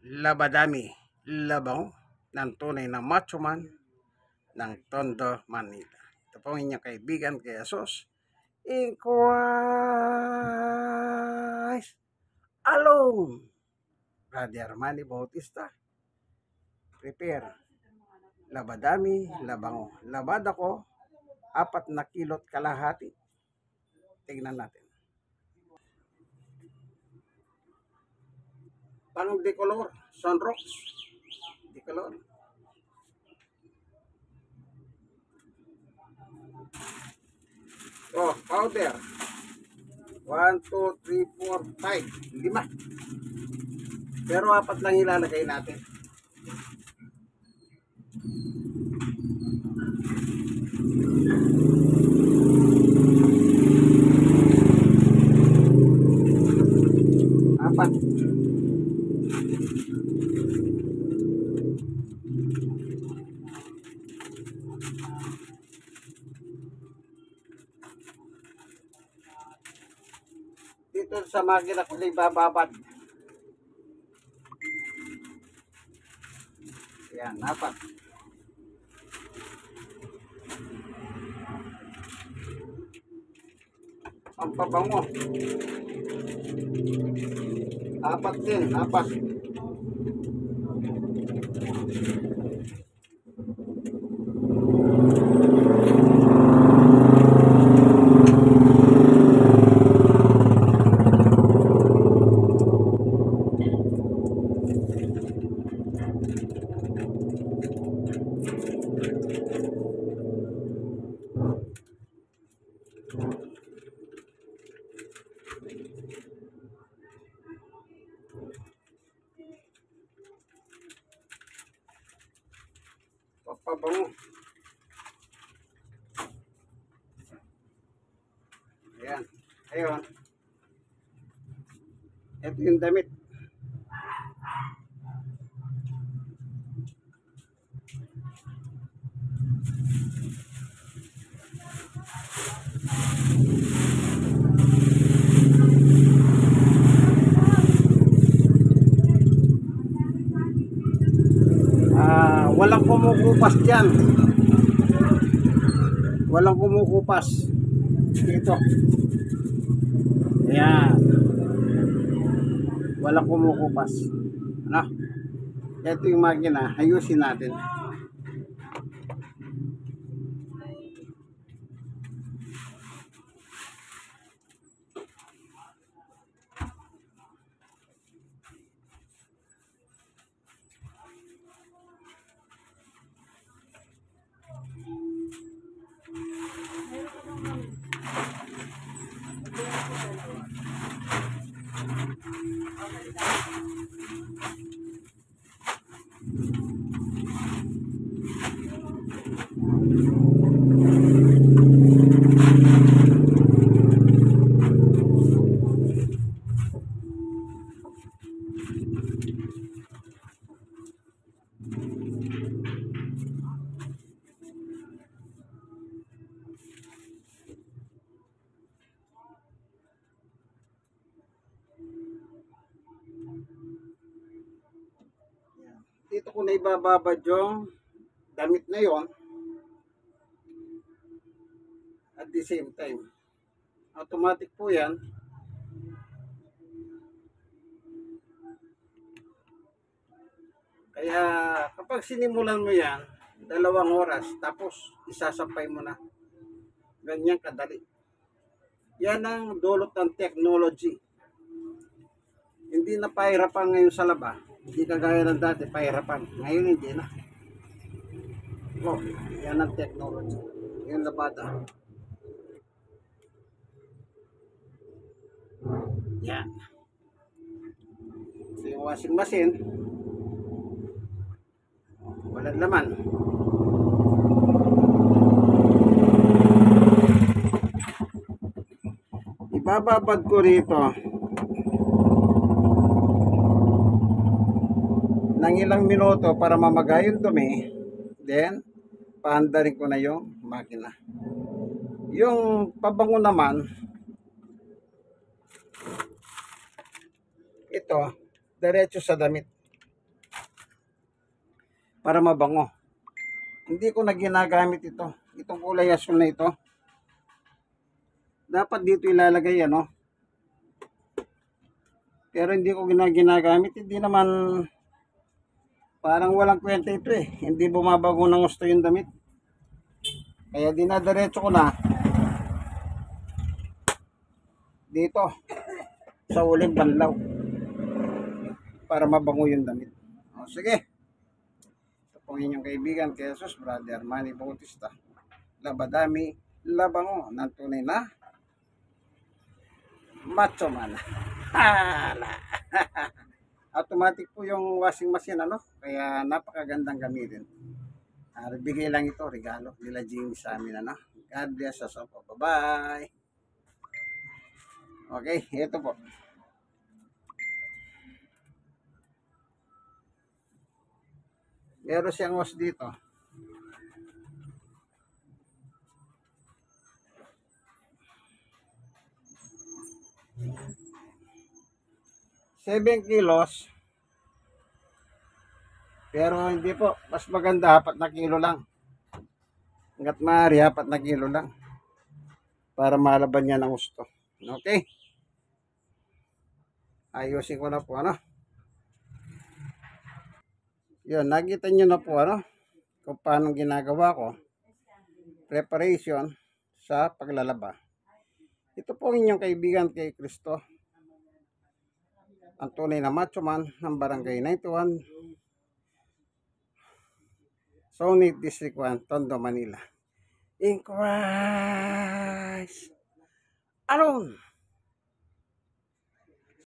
Labadami, labaw ng tunay na macho man ng Tondo, Manila. Ito po ang inyong kaibigan kay Asos. Inquires alone. Brother Armani Bautista. Prepare. Labadami, labango. Labad ako, 4 kilot kalahati. Tingnan natin. Pang decolor, sunrocks. Decolor. Oh, powder. 1, 2, 3, 4, 5. 5. Pero 4 lang ilalagay natin. Apat. Dito sa makina ko lang bababad. Yan, 4. Pampabango. 4 din, 4. Pampabango. Ayan. Ayun. Ito yung damit. Walang kumukupas dyan. Walang kumukupas dito. Ayan. Walang kumukupas. Ano? Ito yung makina. Ayusin natin. Dito ko na ibababad yung damit na yon at the same time. Automatic po yan. Kaya kapag sinimulan mo yan, 2 oras, tapos isasampay mo na. Ganyan kadali. Yan ang dulot ng technology. Hindi na pahirapan ngayon sa laba. Hindi kagaya ng dati, pahirapan. Ngayon hindi na. Oh, yan ang technology. Yan labada. Yan. So yung washing machine, walang laman. Ibababad ko rito ng ilang minuto para mamagay yung dumi. Then, paandarin ko na yung makina. Yung pabango naman, ito, diretso sa damit. para mabango. Hindi ko na ginagamit ito. Itong kulay asul na ito. Dapat dito ilalagay ano. Pero hindi ko ginagamit. Hindi naman parang walang kwenta ito eh. Hindi bumabago ng gusto yung damit. Kaya dinadiretso ko na dito sa uling banlaw para mabango yung damit. O, sige. Ito po inyong kaibigan, Jesus, Brother Manny Bautista. Labadami, labango ng tunay na macho man. Hala. Automatic po yung washing machine ano, kaya napakagandang gamitin. Bigay lang ito, regalo nila Jimmy sa amin ano. God bless us all. Bye-bye. Okay, ito po. Meron siyang hose dito. Seven kilos. Pero hindi po. Mas maganda, 4 na kilo lang. Hanggat maaari, 4 na kilo lang. Para malaban niya ng gusto. Okay? Ayusin ko na po, ano? Yun, nakita nyo na po, ano? Kung paano ginagawa ko. Preparation sa paglalaba. Ito po inyong kaibigan kay Kristo. Ang tunay na macho man ng Barangay 91. Sonit District 1, Tondo, Manila. In Christ alone.